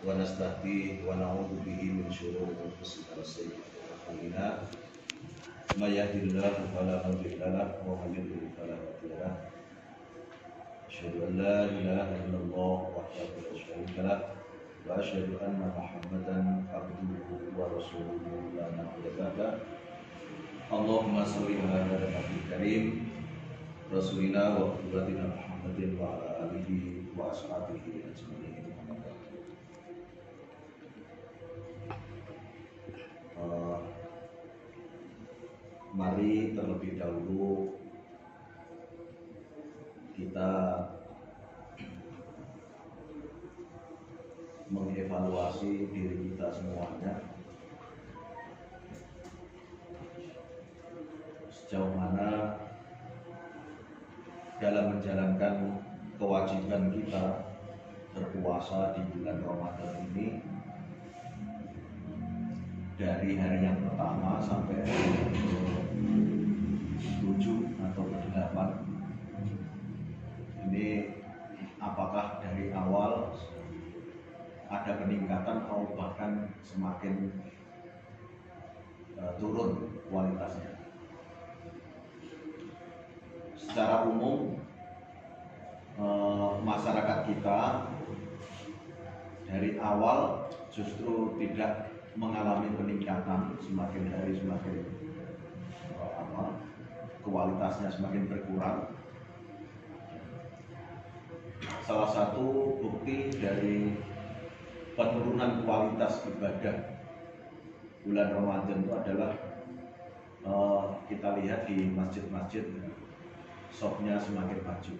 ونستهديه ونعوذ به من شرور أنفسنا وسيئات أعمالنا من يهده الله فلا مضل له ومن يضلل فلا هادي له أشهد أن لا إله إلا الله وحده لا شريك له وأشهد أن محمدا عبده ورسوله لا نبي بعده اللهم صل على النبي الكريم رسولنا وقدوتنا محمد وعلى آله وأصحابه أجمعين. Mari terlebih dahulu kita mengevaluasi diri kita semuanya, sejauh mana dalam menjalankan kewajiban kita berpuasa di bulan Ramadan ini, dari hari yang pertama sampai hari yang ke-7 atau ke-8 ini, apakah dari awal ada peningkatan atau bahkan semakin turun kualitasnya. Secara umum masyarakat kita dari awal justru tidak mengalami peningkatan, semakin hari semakin kualitasnya semakin berkurang. Salah satu bukti dari penurunan kualitas ibadah bulan Ramadan itu adalah kita lihat di masjid-masjid, shopnya semakin maju.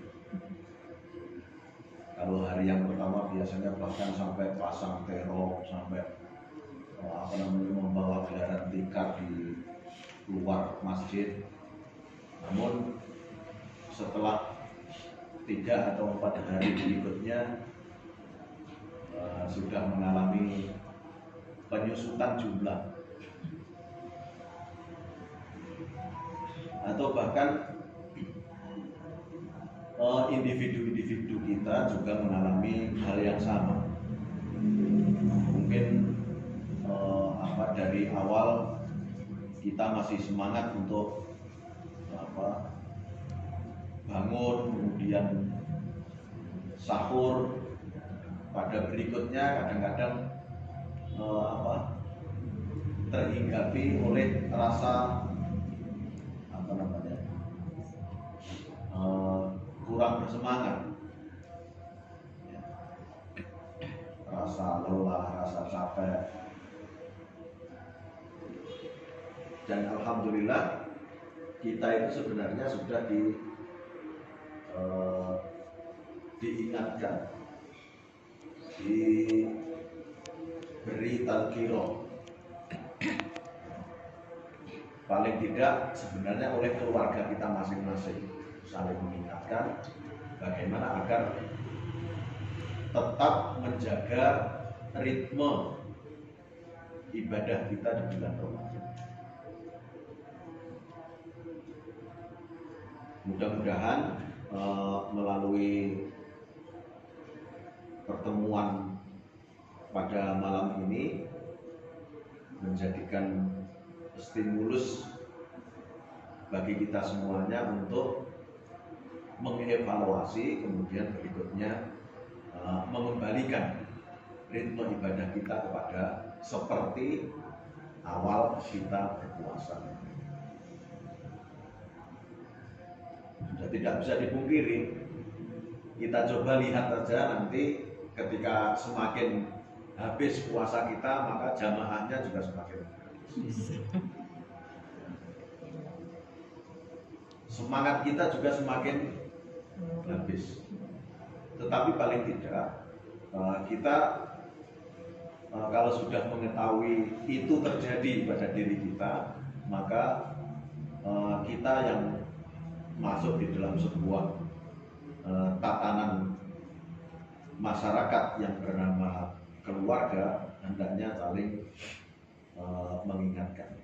Kalau hari yang pertama biasanya bahkan sampai pasang terong, sampai membawa gelaran tikar di luar masjid. Namun setelah 3 atau 4 hari berikutnya sudah mengalami penyusutan jumlah, atau bahkan individu-individu kita juga mengalami hal yang sama. Mungkin dari awal kita masih semangat untuk bangun, kemudian sahur. Pada berikutnya kadang-kadang terhinggapi oleh rasa kurang bersemangat, rasa lelah, rasa capek. Dan alhamdulillah kita itu sebenarnya sudah diingatkan, diberi talqiro, paling tidak sebenarnya oleh keluarga kita masing-masing, saling mengingatkan bagaimana agar tetap menjaga ritme ibadah kita di bulan Ramadan. Mudah-mudahan melalui pertemuan pada malam ini menjadikan stimulus bagi kita semuanya untuk mengevaluasi, kemudian berikutnya mengembalikan ritme ibadah kita kepada seperti awal kita berpuasa. Sudah tidak bisa dipungkiri, kita coba lihat saja nanti ketika semakin habis puasa kita, maka jamaahnya juga semakin habis. Semangat kita juga semakin habis. Tetapi paling tidak kita kalau sudah mengetahui itu terjadi pada diri kita, maka kita yang masuk di dalam sebuah tatanan masyarakat yang bernama keluarga hendaknya saling mengingatkan.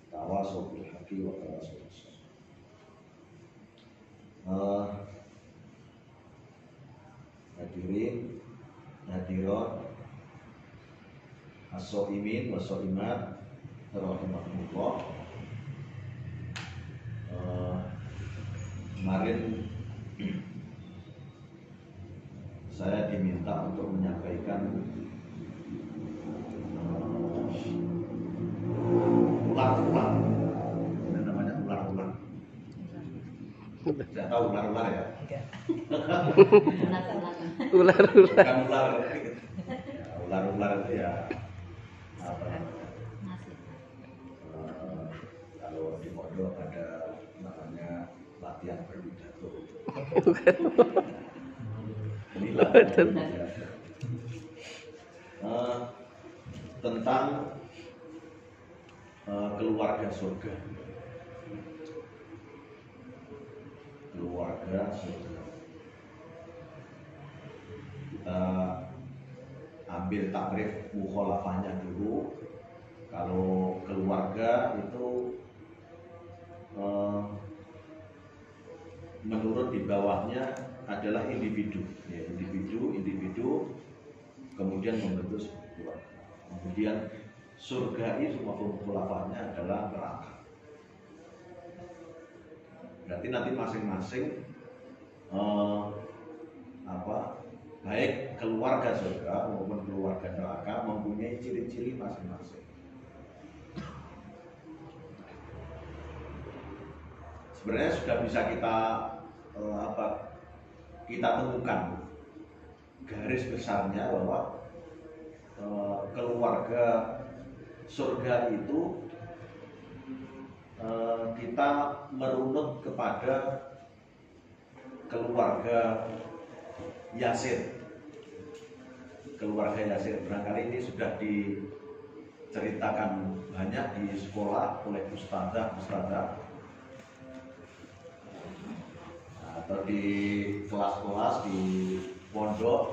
Tawasau bil haqqi wa tawasau bis sabr. Hadirin hadirin as-shaimin was-shaimat rahimakumullah. Kemarin saya diminta untuk menyampaikan ular-ular. Ini namanya ular-ular. Saya tahu ular-ular ya? Ular-ular. Bukan ular. Ya, ular-ular itu ya apa namanya? Kalau di pondok ada namanya latihan berpidato. Ini latihan berpidato. Tentang keluarga surga. Keluarga surga. Kita ambil takrif mukhalafahnya dulu. Kalau keluarga itu menurut di bawahnya adalah individu, ya, individu, kemudian membentuk sebuah keluarga. Kemudian surga itu maupun khulafahnya adalah neraka. Berarti nanti masing-masing baik keluarga surga maupun keluarga neraka mempunyai ciri-ciri masing-masing. Sebenarnya sudah bisa kita temukan garis besarnya bahwa keluarga surga itu kita merunut kepada keluarga Yasir. Keluarga Yasir barangkali ini sudah diceritakan banyak di sekolah oleh ustadzah atau di kelas-kelas di pondok,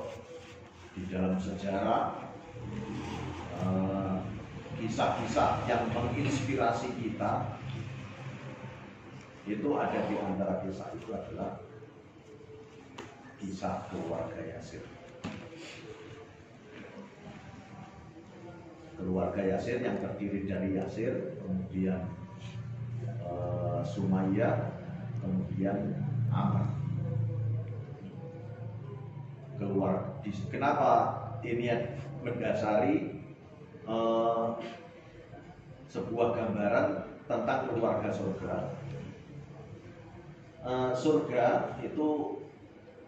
di dalam sejarah, kisah-kisah yang menginspirasi kita itu ada di antara kisah itu adalah kisah keluarga Yasir. Keluarga Yasir yang terdiri dari Yasir, kemudian Sumayyah, kemudian Ammar. Kenapa ini mendasari sebuah gambaran tentang keluarga surga? Surga itu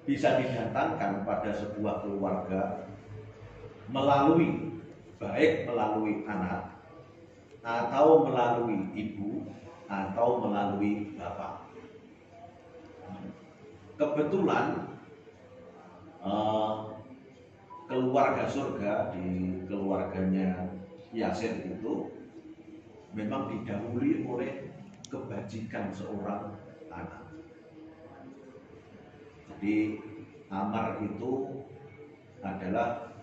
bisa didatangkan pada sebuah keluarga baik melalui anak, atau melalui ibu, atau melalui bapak. Kebetulan keluarga surga di keluarganya Yasir itu memang didahului oleh kebajikan seorang anak. Jadi Ammar itu adalah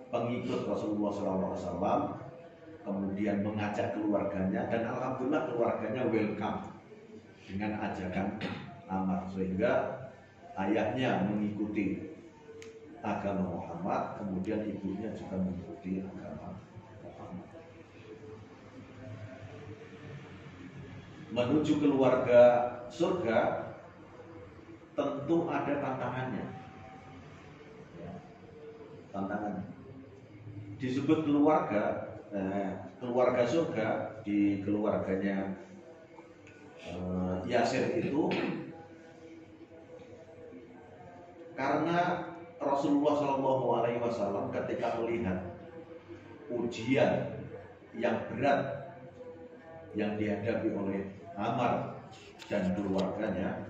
pengikut Rasulullah SAW, kemudian mengajak keluarganya, dan alhamdulillah keluarganya welcome dengan ajakan Ammar, sehingga ayahnya mengikuti agama Muhammad, kemudian ibunya juga mengikuti agama Muhammad. Menuju keluarga surga tentu ada tantangannya. Ya, tantangannya. Disebut keluarga surga di keluarganya Yasir itu karena Rasulullah SAW ketika melihat ujian yang berat yang dihadapi oleh Ammar dan keluarganya,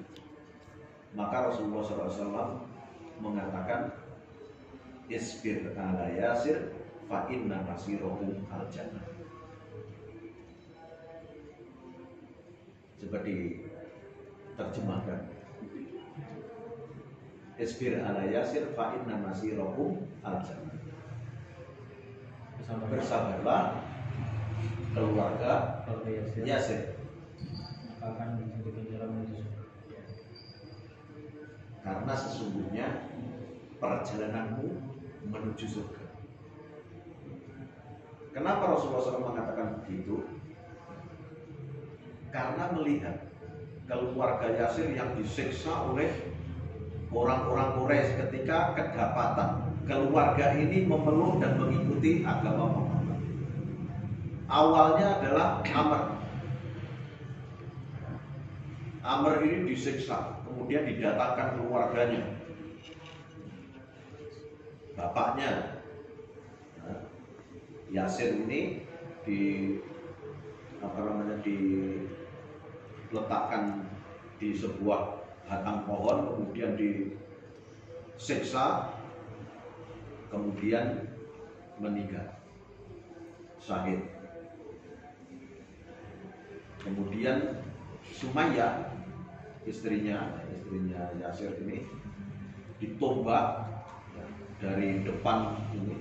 maka Rasulullah SAW mengatakan, isbir ala Yasir fa inna masirahu al-jannah. Seperti terjemahkan, isbir ala Yasir fa inna masirahu al-jannah. Bersabarlah keluarga Yasir, karena sesungguhnya perjalananmu menuju surga. Kenapa Rasulullah SAW mengatakan begitu? Karena melihat keluarga Yasir yang disiksa oleh orang-orang Quraisy ketika kedapatan keluarga ini memeluk dan mengikuti agama Muhammad. Awalnya adalah Amr ini disiksa, kemudian didatangkan keluarganya, bapaknya Yasir ini diletakkan di sebuah batang pohon, kemudian disiksa, kemudian meninggal, syahid. Kemudian Sumayyah, istrinya Yasir ini ditombak dari depan ini,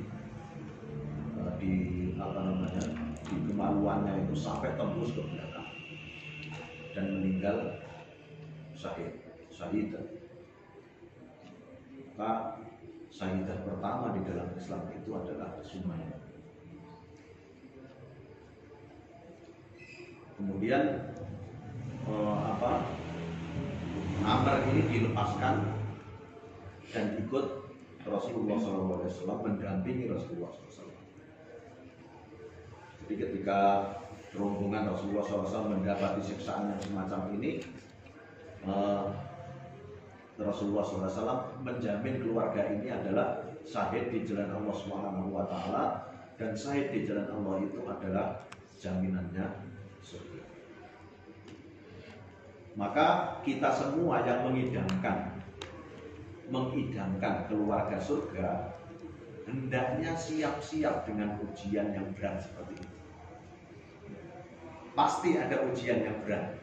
di kemaluannya itu sampai tembus ke belakang dan meninggal syahidah. Maka syahidah pertama di dalam Islam itu adalah Sumayyah. Kemudian Amr ini dilepaskan dan ikut Rasulullah SAW, mendampingi Rasulullah SAW. Jadi ketika rombongan Rasulullah SAW mendapati siksaan yang semacam ini, Rasulullah SAW menjamin keluarga ini adalah syahid di jalan Allah Subhanahu wa Ta'ala, dan syahid di jalan Allah itu adalah jaminannya surga. Maka kita semua yang mengidamkan keluarga surga hendaknya siap-siap dengan ujian yang berat seperti ini. Pasti ada ujian yang berat.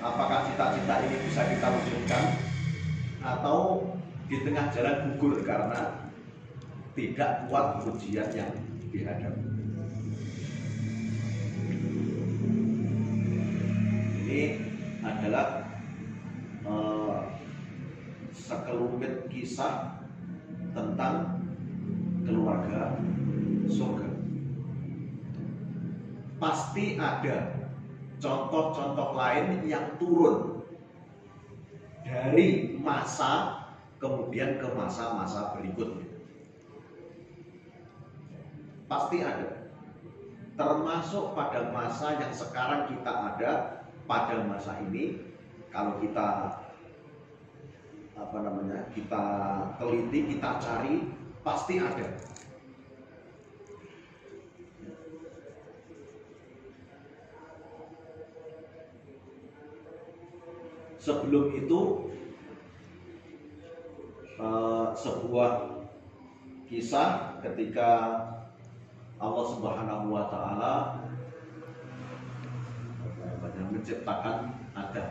Apakah cita-cita ini bisa kita wujudkan atau di tengah jalan gugur karena tidak kuat ujian yang dihadapi. Ini adalah sekelumit kisah tentang keluarga surga. Pasti ada contoh-contoh lain yang turun dari masa kemudian ke masa-masa berikutnya. Pasti ada. Termasuk pada masa yang sekarang kita ada, pada masa ini, kalau kita kita teliti, kita cari, pasti ada. Sebelum itu sebuah kisah ketika Allah Subhanahu wa Ta'ala menciptakan Adam.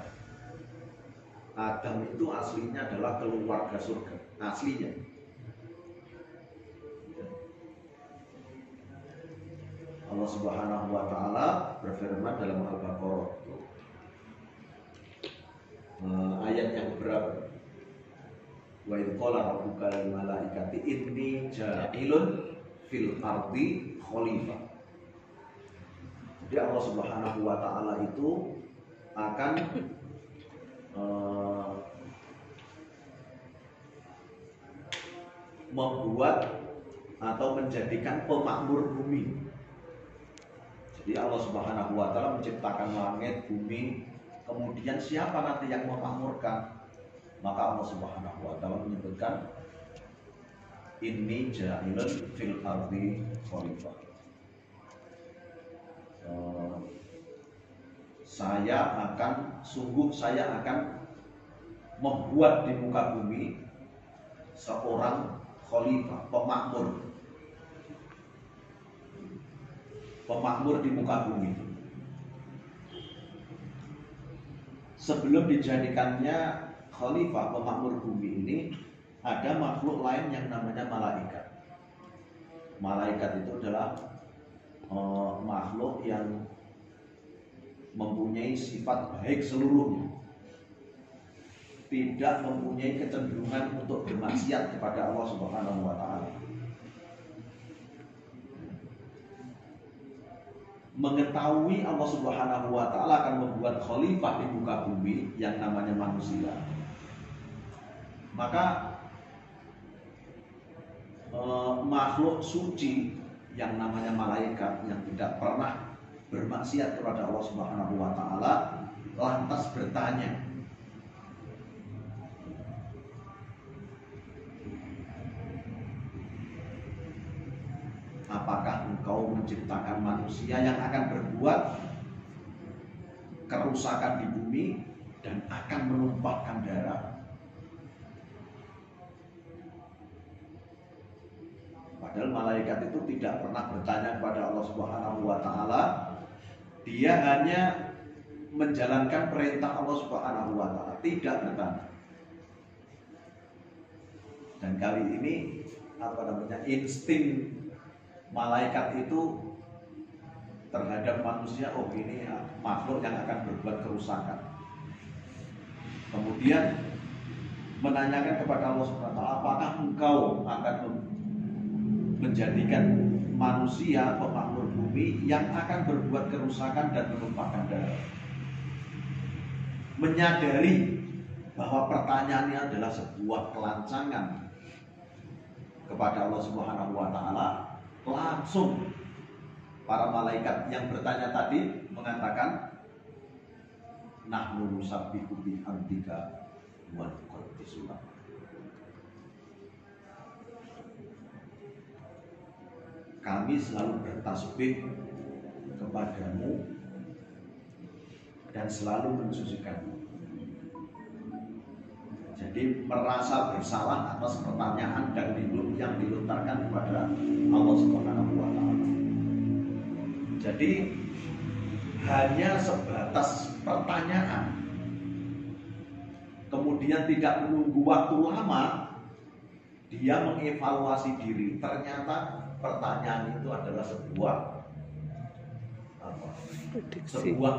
Adam itu aslinya adalah keluarga surga, aslinya. Allah Subhanahu wa Ta'ala berfirman dalam Al-Baqarah, ayat yang berapa? Wa idh qala rabbuka lil malaikati inni ja'ilun fil ardi khalifah. Jadi Allah Subhanahu wa Ta'ala itu akan membuat atau menjadikan pemakmur bumi. Jadi Allah Subhanahu wa Ta'ala menciptakan langit, bumi, kemudian siapa nanti yang memakmurkan? Maka Allah Subhanahu wa Ta'ala menyebutkan inni ja'ilun fil ardi khalifah. Saya akan membuat di muka bumi seorang khalifah, pemakmur di muka bumi. Sebelum dijadikannya khalifah, pemakmur bumi ini, ada makhluk lain yang namanya malaikat. Malaikat itu adalah makhluk yang mempunyai sifat baik seluruhnya. tidak mempunyai kecenderungan untuk bermaksiat kepada Allah Subhanahu wa taala. Mengetahui Allah Subhanahu wa taala akan membuat khalifah di muka bumi yang namanya manusia. Maka makhluk suci yang namanya malaikat yang tidak pernah bermaksiat kepada Allah Subhanahu wa taala lantas bertanya, apakah engkau menciptakan manusia yang akan berbuat kerusakan di bumi dan akan menumpahkan darah? Padahal malaikat itu tidak pernah bertanya kepada Allah Subhanahu wa taala. Dia hanya menjalankan perintah Allah Subhanahu wa taala, tidak bertanya. Dan kali ini insting malaikat itu terhadap manusia, oh ini makhluk yang akan berbuat kerusakan. Kemudian menanyakan kepada Allah Subhanahu wa taala, apakah engkau akan menjadikan manusia atau makhluk bumi yang akan berbuat kerusakan dan menumpahkan darah? Menyadari bahwa pertanyaannya adalah sebuah kelancangan kepada Allah Subhanahu wa taala, langsung para malaikat yang bertanya tadi mengatakan, nahnu nusabbihu bihamdika wa nuqaddisu lak. Kami selalu bertasbih kepadamu dan selalu mensucikanmu. Jadi merasa bersalah atas pertanyaan dan yang dilontarkan kepada Allah Subhanahu wa taala. Jadi hanya sebatas pertanyaan, kemudian tidak menunggu waktu lama, dia mengevaluasi diri. Ternyata pertanyaan itu adalah sebuah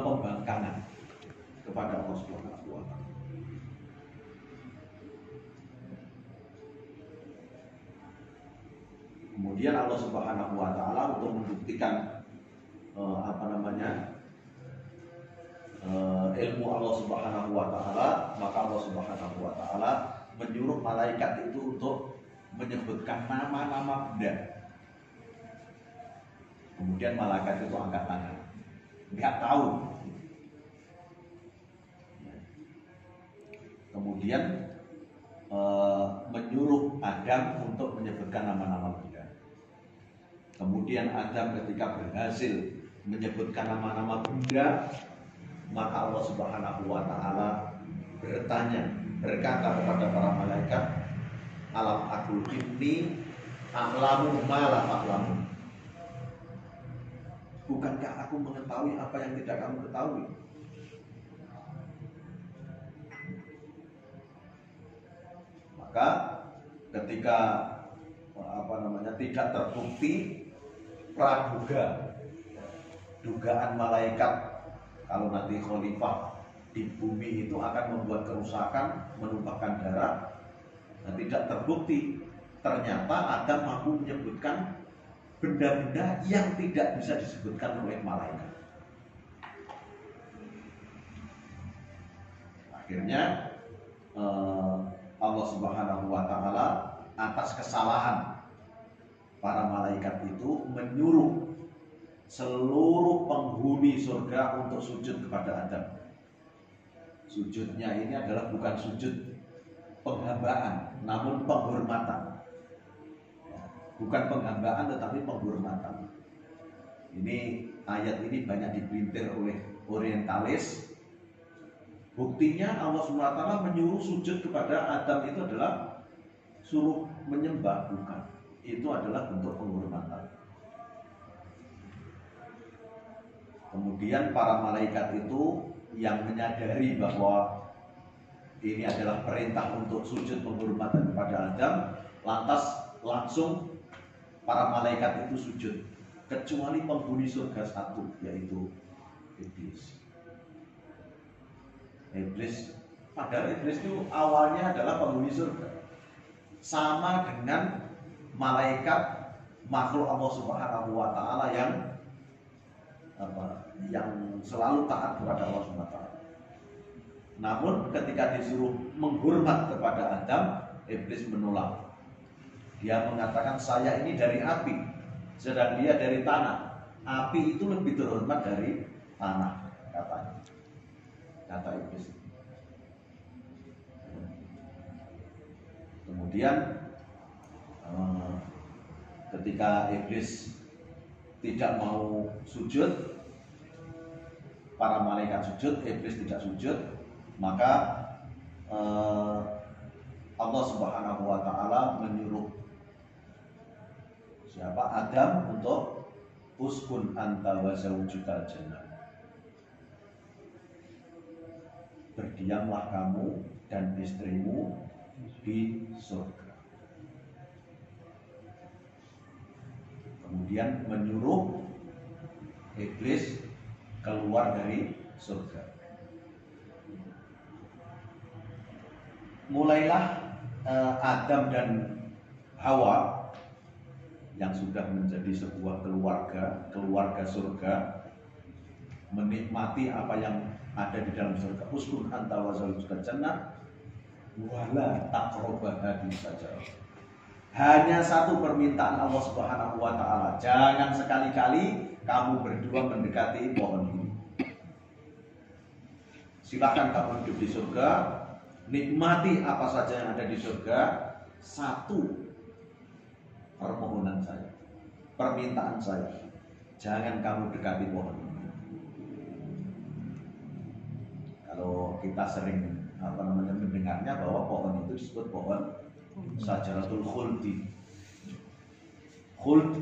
pembangkangan kepada Allah Subhanahu wa taala. Kemudian Allah Subhanahu wa taala untuk membuktikan ilmu Allah Subhanahu wa taala, maka Allah Subhanahu wa taala menyuruh malaikat itu untuk menyebutkan nama-nama benda. Kemudian malaikat itu angkat tangan, nggak tahu. Kemudian menyuruh Adam untuk menyebutkan nama-nama benda. Kemudian Adam ketika berhasil menyebutkan nama-nama benda, maka Allah Subhanahu wa taala berkata kepada para malaikat, alam aqul inni a'lamu ma la ta'lamun. Bukankah aku mengetahui apa yang tidak kamu ketahui? Maka ketika tidak terbukti praduga, dugaan malaikat kalau nanti khalifah di bumi itu akan membuat kerusakan, menumpahkan darah, dan tidak terbukti, ternyata Adam mampu menyebutkan benda-benda yang tidak bisa disebutkan oleh malaikat. Akhirnya Allah Subhanahu wa taala atas kesalahan para malaikat itu menyuruh seluruh penghuni surga untuk sujud kepada Adam. Sujudnya ini adalah bukan sujud penghambaan, namun penghormatan. Bukan penghambaan tetapi penghormatan. Ini ayat ini banyak dipelintir oleh orientalis. Buktinya Allah SWT menyuruh sujud kepada Adam itu adalah suruh menyembah, bukan. Itu adalah bentuk penghormatan. Kemudian para malaikat itu yang menyadari bahwa ini adalah perintah untuk sujud penghormatan kepada Adam, lantas langsung para malaikat itu sujud, kecuali penghuni surga satu, yaitu iblis. Iblis Padahal iblis itu awalnya adalah penghuni surga. Sama dengan malaikat makhluk Allah Subhanahu wa taala yang selalu taat kepada Allah Subhanahu wa taala. Namun ketika disuruh menghormat kepada Adam, iblis menolak. Dia mengatakan saya ini dari api, sedang dia dari tanah. Api itu lebih terhormat dari tanah, katanya. Kata iblis. Kemudian ketika iblis tidak mau sujud, para malaikat sujud, iblis tidak sujud, maka Allah Subhanahu wa taala menyuruh siapa? Adam untuk uskun anta wa zaujukal jannah. Berdiamlah kamu dan istrimu di surga. Kemudian menyuruh iblis keluar dari surga. Mulailah Adam dan Hawa yang sudah menjadi sebuah keluarga surga, menikmati apa yang ada di dalam surga. Uskun anta wa zaujukal jannah wala taqrabah hadhihi syajarah. Hanya satu permintaan Allah Subhanahu wa taala, jangan sekali-kali kamu berdua mendekati pohon ini. Silakan kamu hidup di surga, nikmati apa saja yang ada di surga. Satu permohonan saya, permintaan saya, jangan kamu dekati pohon ini. Kalau kita sering mendengarnya bahwa pohon itu disebut pohon Syajaratul Khuldi. Khuld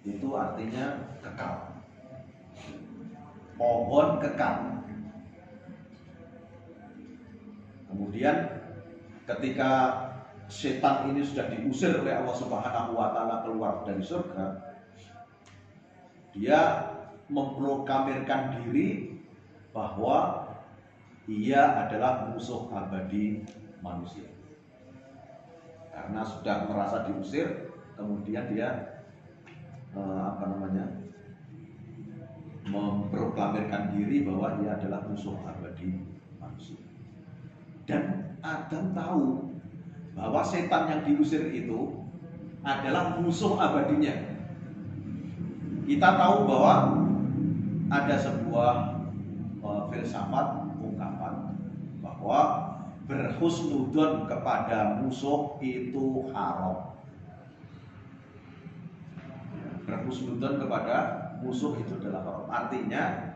itu artinya kekal, pohon kekal. Kemudian ketika setan ini sudah diusir oleh Allah Subhanahu wa taala keluar dari surga, dia memproklamirkan diri bahwa ia adalah musuh abadi manusia. Karena sudah merasa diusir, kemudian dia memproklamirkan diri bahwa dia adalah musuh abadi manusia. Dan Adam tahu bahwa setan yang diusir itu adalah musuh abadinya. Kita tahu bahwa ada sebuah filsafat ungkapan bahwa berhusnudon kepada musuh itu haram. Berhusnudon kepada musuh itu adalah haram. Artinya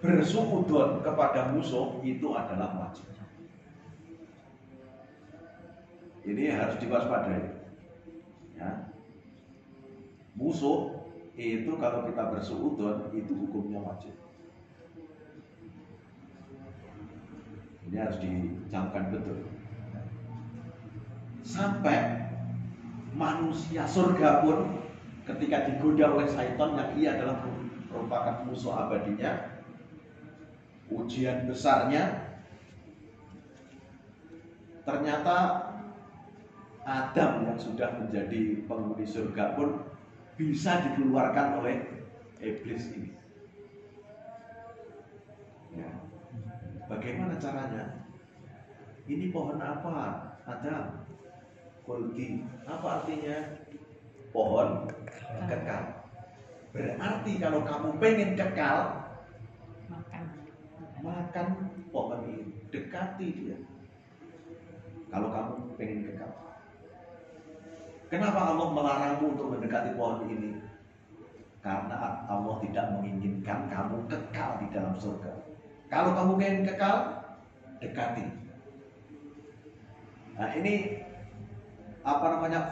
bersuudon kepada musuh itu adalah wajib. Ini harus diwaspadai. Ya. Musuh itu kalau kita bersuudon itu hukumnya wajib. Ini harus dicamkan betul. Sampai manusia surga pun ketika digoda oleh syaitan yang ia adalah merupakan musuh abadinya, ujian besarnya ternyata Adam yang sudah menjadi penghuni surga pun bisa dikeluarkan oleh iblis ini. Ya. Bagaimana caranya? Ini pohon apa? Adam. Khuldi. Apa artinya? Pohon kekal. Berarti kalau kamu pengen kekal, makan pohon ini, dekati dia. Kalau kamu pengen kekal. Kenapa Allah melarangmu untuk mendekati pohon ini? Karena Allah tidak menginginkan kamu kekal di dalam surga. Kalau kamu pengen kekal, dekati. Nah ini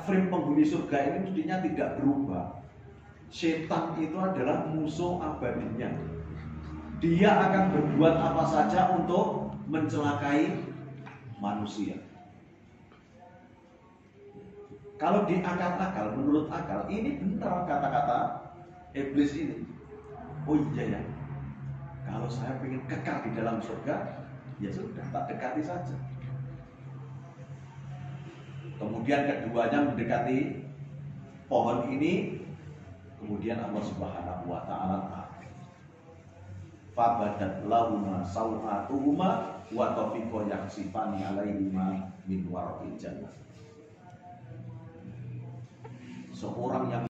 frame penghuni surga ini mestinya tidak berubah. Setan itu adalah musuh abadinya. Dia akan berbuat apa saja untuk mencelakai manusia. Kalau diakal-akal, menurut akal, ini benar kata-kata iblis ini. Oh iya ya, kalau saya ingin kekal di dalam surga, Ya sudah, tak dekati saja. Kemudian keduanya mendekati pohon ini, kemudian Allah Subhanahu wa taala fabadat lahuma sawatuhuma wa tafiqa yaksifani alaihima min warqil jannah. Seorang yang